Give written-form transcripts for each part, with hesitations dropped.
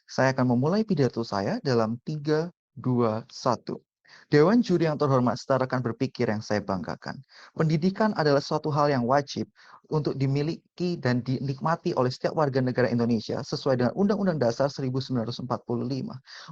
Saya akan memulai pidato saya dalam 3, 2, 1. Dewan juri yang terhormat, secara rekan berpikir yang saya banggakan. Pendidikan adalah suatu hal yang wajib untuk dimiliki dan dinikmati oleh setiap warga negara Indonesia sesuai dengan Undang-Undang Dasar 1945.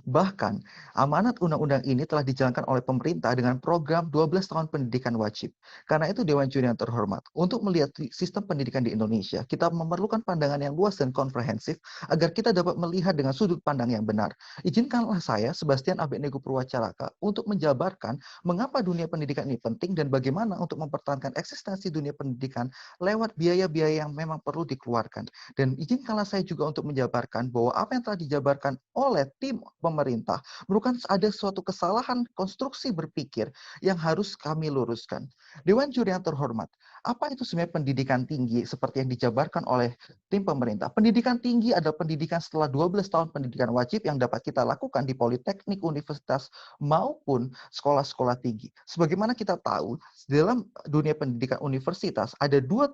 Bahkan, amanat undang-undang ini telah dijalankan oleh pemerintah dengan program 12 tahun pendidikan wajib. Karena itu Dewan Juri yang terhormat, untuk melihat sistem pendidikan di Indonesia, kita memerlukan pandangan yang luas dan komprehensif agar kita dapat melihat dengan sudut pandang yang benar. Izinkanlah saya, Sebastian Abednego Purwacaraka, untuk menjabarkan mengapa dunia pendidikan ini penting dan bagaimana untuk mempertahankan eksistensi dunia pendidikan lewat biaya-biaya yang memang perlu dikeluarkan. Dan izinkanlah saya juga untuk menjabarkan bahwa apa yang telah dijabarkan oleh tim pemerintah merupakan ada suatu kesalahan konstruksi berpikir yang harus kami luruskan. Dewan Juri yang terhormat, apa itu sebenarnya pendidikan tinggi seperti yang dijabarkan oleh tim pemerintah? Pendidikan tinggi adalah pendidikan setelah 12 tahun pendidikan wajib yang dapat kita lakukan di politeknik, universitas, maupun sekolah-sekolah tinggi. Sebagaimana kita tahu, dalam dunia pendidikan universitas ada dua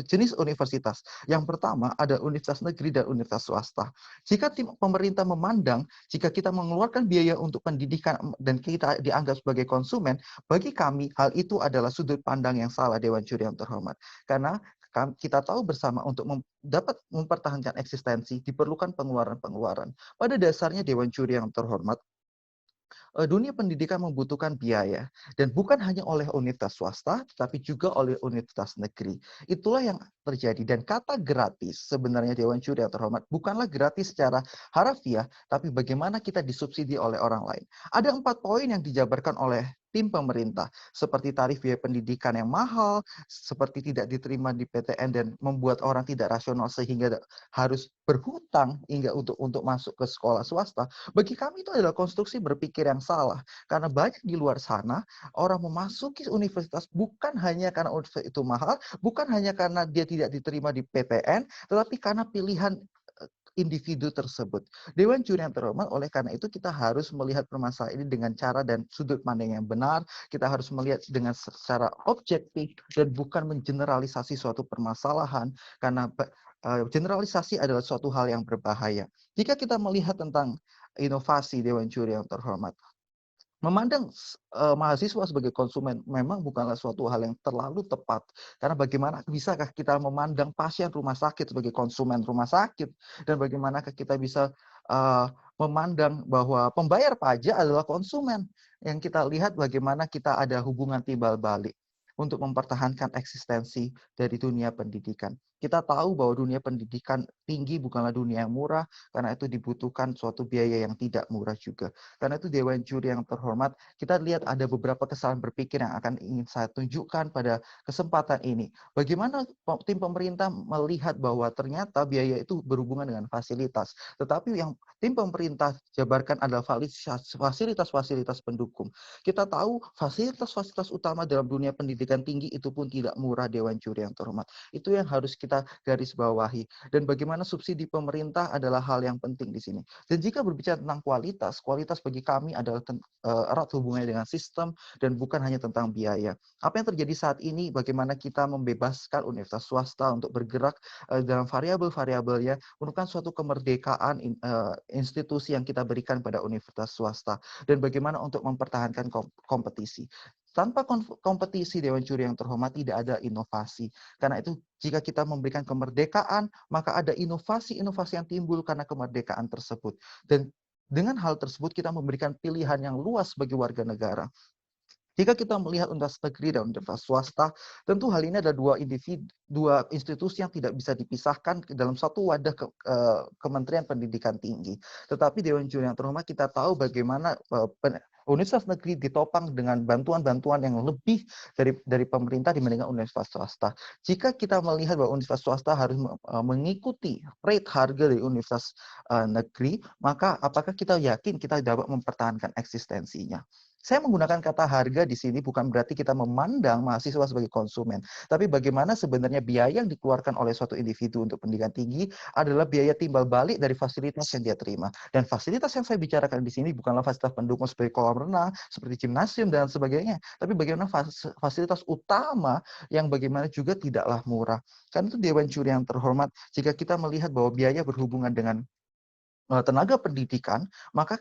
jenis universitas. Yang pertama ada universitas negeri dan universitas swasta. Jika tim pemerintah memandang, jika kita mengeluarkan biaya untuk pendidikan dan kita dianggap sebagai konsumen, bagi kami hal itu adalah sudut pandang yang salah, Dewan Juri yang terhormat. Karena kita tahu bersama untuk dapat mempertahankan eksistensi diperlukan pengeluaran-pengeluaran. Pada dasarnya Dewan Juri yang terhormat, dunia pendidikan membutuhkan biaya dan bukan hanya oleh universitas swasta tetapi juga oleh universitas negeri. Itulah yang terjadi dan kata gratis sebenarnya Dewan Juri yang terhormat bukanlah gratis secara harafiah tapi bagaimana kita disubsidi oleh orang lain. Ada 4 poin yang dijabarkan oleh tim pemerintah seperti tarif biaya pendidikan yang mahal, seperti tidak diterima di PTN dan membuat orang tidak rasional sehingga harus berhutang hingga untuk masuk ke sekolah swasta. Bagi kami itu adalah konstruksi berpikir yang salah. Karena banyak di luar sana, orang memasuki universitas bukan hanya karena universitas itu mahal, bukan hanya karena dia tidak diterima di PTN, tetapi karena pilihan individu tersebut. Dewan Juri yang terhormat, oleh karena itu kita harus melihat permasalahan ini dengan cara dan sudut pandang yang benar. Kita harus melihat dengan secara objektif dan bukan mengeneralisasi suatu permasalahan karena generalisasi adalah suatu hal yang berbahaya. Jika kita melihat tentang inovasi, Dewan Juri yang terhormat, memandang mahasiswa sebagai konsumen memang bukanlah suatu hal yang terlalu tepat. Karena bagaimana bisakah kita memandang pasien rumah sakit sebagai konsumen rumah sakit, dan bagaimanakah kita bisa memandang bahwa pembayar pajak adalah konsumen. Yang kita lihat bagaimana kita ada hubungan timbal balik untuk mempertahankan eksistensi dari dunia pendidikan. Kita tahu bahwa dunia pendidikan tinggi bukanlah dunia yang murah, karena itu dibutuhkan suatu biaya yang tidak murah juga. Karena itu Dewan Juri yang terhormat, kita lihat ada beberapa kesalahan berpikir yang akan ingin saya tunjukkan pada kesempatan ini. Bagaimana tim pemerintah melihat bahwa ternyata biaya itu berhubungan dengan fasilitas. Tetapi yang tim pemerintah jabarkan adalah fasilitas-fasilitas pendukung. Kita tahu fasilitas-fasilitas utama dalam dunia pendidikan tinggi itu pun tidak murah, Dewan Juri yang terhormat. Itu yang harus kita garis bawahi. Dan bagaimana subsidi pemerintah adalah hal yang penting di sini. Dan jika berbicara tentang kualitas, kualitas bagi kami adalah erat hubungannya dengan sistem dan bukan hanya tentang biaya. Apa yang terjadi saat ini, bagaimana kita membebaskan universitas swasta untuk bergerak dalam variabel-variabelnya, merupakan suatu kemerdekaan institusi yang kita berikan pada universitas swasta. Dan bagaimana untuk mempertahankan kompetisi. Tanpa kompetisi, Dewan Juri yang terhormat, tidak ada inovasi. Karena itu jika kita memberikan kemerdekaan, maka ada inovasi-inovasi yang timbul karena kemerdekaan tersebut. Dan dengan hal tersebut kita memberikan pilihan yang luas bagi warga negara. Jika kita melihat universitas negeri dan universitas swasta, tentu hal ini adalah dua institusi yang tidak bisa dipisahkan dalam satu wadah Kementerian Pendidikan Tinggi. Tetapi Dewan Juri yang terhormat, kita tahu bagaimana universitas negeri ditopang dengan bantuan-bantuan yang lebih dari pemerintah dibandingkan universitas swasta. Jika kita melihat bahwa universitas swasta harus mengikuti rate harga dari universitas negeri, maka apakah kita yakin kita dapat mempertahankan eksistensinya? Saya menggunakan kata harga di sini bukan berarti kita memandang mahasiswa sebagai konsumen, tapi bagaimana sebenarnya biaya yang dikeluarkan oleh suatu individu untuk pendidikan tinggi adalah biaya timbal balik dari fasilitas yang dia terima. Dan fasilitas yang saya bicarakan di sini bukanlah fasilitas pendukung seperti kolam renang, seperti gimnasium dan sebagainya, tapi bagaimana fasilitas utama yang bagaimana juga tidaklah murah. Karena itu Dewan Juri yang terhormat, jika kita melihat bahwa biaya berhubungan dengan tenaga pendidikan, maka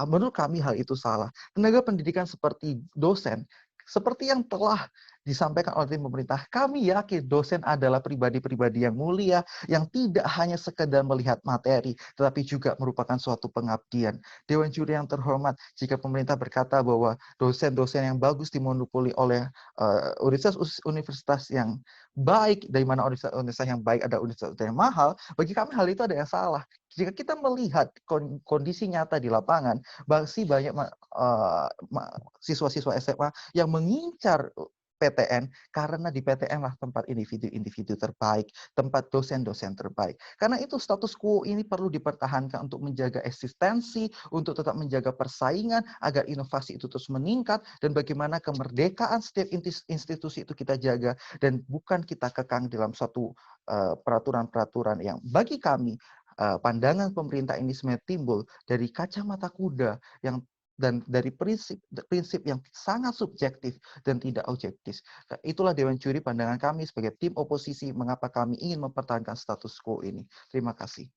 menurut kami hal itu salah. Tenaga pendidikan seperti dosen, seperti yang telah disampaikan oleh tim pemerintah, kami yakin dosen adalah pribadi-pribadi yang mulia, yang tidak hanya sekedar melihat materi, tetapi juga merupakan suatu pengabdian. Dewan Juri yang terhormat, jika pemerintah berkata bahwa dosen-dosen yang bagus dimonopoli oleh universitas yang baik, dari mana universitas yang baik ada universitas yang mahal, bagi kami hal itu ada yang salah. Jika kita melihat kondisi nyata di lapangan, masih banyak siswa-siswa SMA yang mengincar PTN karena di PTN lah tempat individu-individu terbaik, tempat dosen-dosen terbaik. Karena itu status quo ini perlu dipertahankan untuk menjaga eksistensi, untuk tetap menjaga persaingan agar inovasi itu terus meningkat dan bagaimana kemerdekaan setiap institusi itu kita jaga dan bukan kita kekang dalam suatu peraturan-peraturan yang bagi kami pandangan pemerintah ini sebenarnya timbul dari kacamata kuda yang dan dari prinsip yang sangat subjektif dan tidak objektif. Itulah Dewan Juri pandangan kami sebagai tim oposisi mengapa kami ingin mempertahankan status quo ini. Terima kasih.